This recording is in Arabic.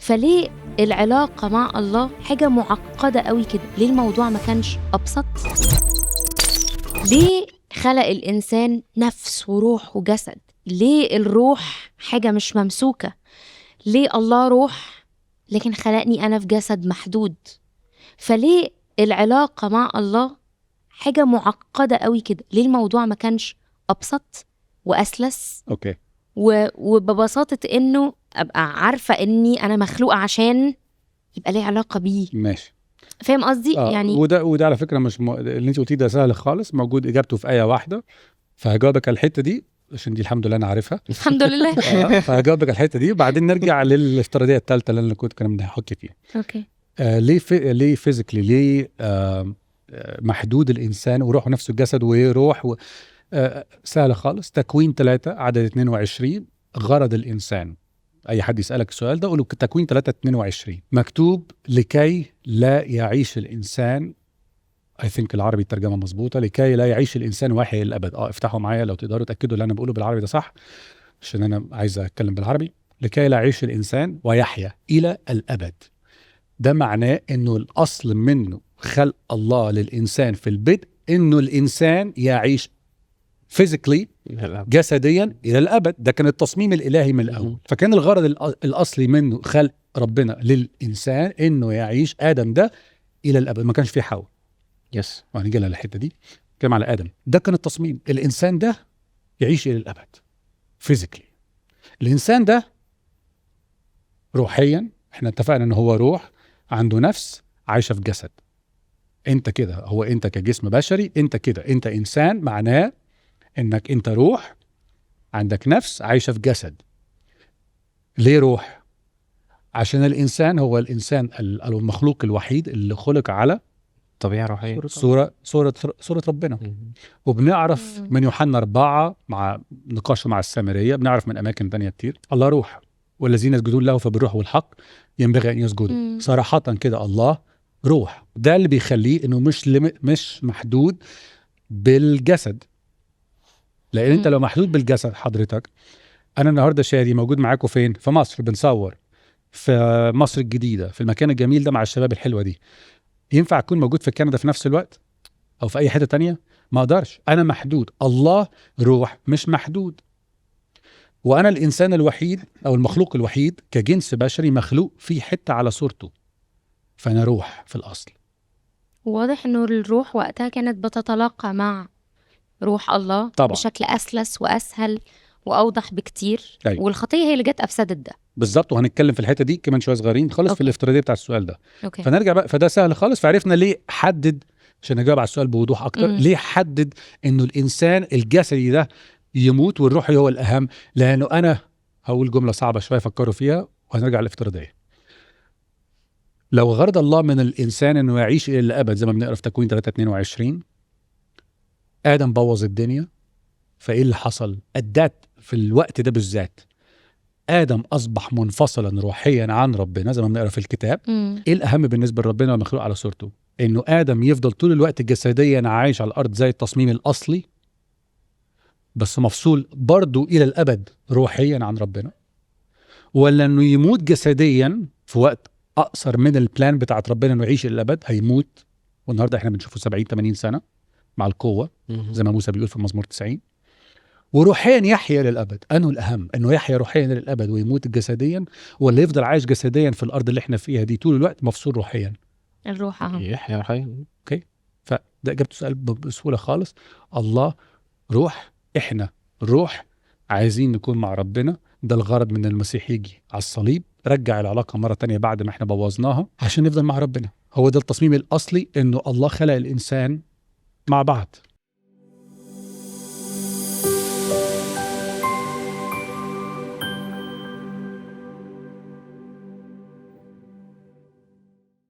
فليه العلاقة مع الله حاجة معقدة قوي كده؟ ليه الموضوع ما كانش أبسط؟ ليه خلق الإنسان نفس وروح وجسد؟ ليه الروح حاجة مش ممسوكة؟ ليه الله روح لكن خلقني أنا في جسد محدود؟ فليه العلاقة مع الله حاجة معقدة قوي كده؟ ليه الموضوع ما كانش أبسط وأسلس؟ اوكي وببساطة إنه أبقى عارفة إني أنا مخلوقة عشان يبقى ليه علاقة بيه. ماشي. فاهم قصدي؟ يعني وده على فكره مش اللي انت قلتيه ده سهل خالص، موجود اجابته في ايه واحده، فهجاوبك على الحته دي عشان دي الحمد لله انا عارفها. الحمد لله. فهجاوبك على الحته دي وبعدين نرجع للافتراضيه الثالثه اللي انا كنا بنحكي فيها. اوكي. ليه فيزيكلي ليه محدود الانسان وروحه نفسه الجسد وروح سهله خالص. تكوين 3 عدد 22 غرض الانسان. اي حد يسالك السؤال ده قول له تكوين 3:22 مكتوب لكي لا يعيش الانسان. I think العربي الترجمه مظبوطه، لكي لا يعيش الانسان وحي الابد. افتحوا معايا لو تقدروا تاكدوا اللي انا بقوله بالعربي ده صح، عشان انا عايز اتكلم بالعربي. لكي لا يعيش الانسان ويحيا الى الابد. ده معناه انه الاصل منه خلق الله للانسان في البدء انه الانسان يعيش فيزيكلي جسديا الى الابد. ده كان التصميم الالهي من الاول. فكان الغرض الاصلي منه خلق ربنا للانسان انه يعيش ادم ده الى الابد. ما كانش فيه حواء. يس. وهنيجي لها الحته دي كلام على ادم. ده كان التصميم، الانسان ده يعيش الى الابد فيزيكلي. الانسان ده روحيا احنا اتفقنا ان هو روح عنده نفس عايشه في جسد. انت كده، هو انت كجسم بشري انت كده، انت انسان، معناه انك انت روح عندك نفس عايشه في جسد. ليه روح؟ عشان الانسان هو الانسان المخلوق الوحيد اللي خلق على طبيعة روحية، صورة ربنا. وبنعرف من يوحنا 4 مع نقاشه مع السامرية، بنعرف من أماكن تانية كتير الله روح والذين يسجدون له فبالروح والحق ينبغي أن يسجدوا. صراحة كده الله روح. ده اللي بيخليه إنه مش محدود بالجسد. لأن أنت لو محدود بالجسد حضرتك، أنا النهاردة شادي موجود معاكم فين؟ في مصر بنصور في مصر الجديدة في المكان الجميل ده مع الشباب الحلوة دي. ينفع أكون موجود في كندا في نفس الوقت أو في أي حتة تانية؟ ما أقدرش، أنا محدود. الله روح مش محدود. وأنا الإنسان الوحيد أو المخلوق الوحيد كجنس بشري مخلوق في حتة على صورته، فأنا روح في الأصل. واضح إنه الروح وقتها كانت بتتلاقى مع روح الله طبعا بشكل أسلس وأسهل وأوضح بكتير. أيوة. والخطية هي اللي جت أفسدت ده بالظبط. وهنتكلم في الحتة دي كمان شوية صغيرين خالص. أوكي. في الافتراضية بتاع السؤال ده. أوكي. فنرجع بقى، فده سهل خالص. فعرفنا ليه حدد، عشان نجاوب على السؤال بوضوح أكتر، ليه حدد إنه الإنسان الجسدي ده يموت والروحي هو الأهم. لأنه أنا هقول جملة صعبة شوية فكروا فيها وهنرجع للافتراضية. لو غرض الله من الإنسان إنه يعيش إلى الأبد زي ما بنقرأ في تكوين 3:22، آدم بوظ الدنيا. فإيه اللي حصل؟ أدات في الوقت ده بالذات آدم أصبح منفصلا روحيا عن ربنا زي ما بنقرأ في الكتاب. إيه الأهم بالنسبة لربنا والمخلوق على صورته؟ إنه آدم يفضل طول الوقت جسديا عايش على الأرض زي التصميم الأصلي، بس مفصول برضو إلى الأبد روحيا عن ربنا، ولا إنه يموت جسديا في وقت أقصر من البلان بتاعت ربنا إنه يعيش إلى الأبد. هيموت والنهاردة إحنا بنشوفه 70-80 سنة مع القوة زي ما موسى بيقول في مزمور 90. وروحيا يحيا للأبد. أنه الأهم إنه يحيا روحيا للأبد ويموت جسديا، ولا يفضل عايش جسديا في الأرض اللي إحنا فيها دي طول الوقت مفصول روحيا؟ الروح يحيا روحيا. أوكي. فده إجابة السؤال بسهولة خالص. الله روح، إحنا روح، عايزين نكون مع ربنا. ده الغرض من المسيح يجي على الصليب، رجع العلاقة مرة تانية بعد ما إحنا بوظناها عشان نفضل مع ربنا. هو ده التصميم الأصلي، إنه الله خلق الإنسان مع بعض.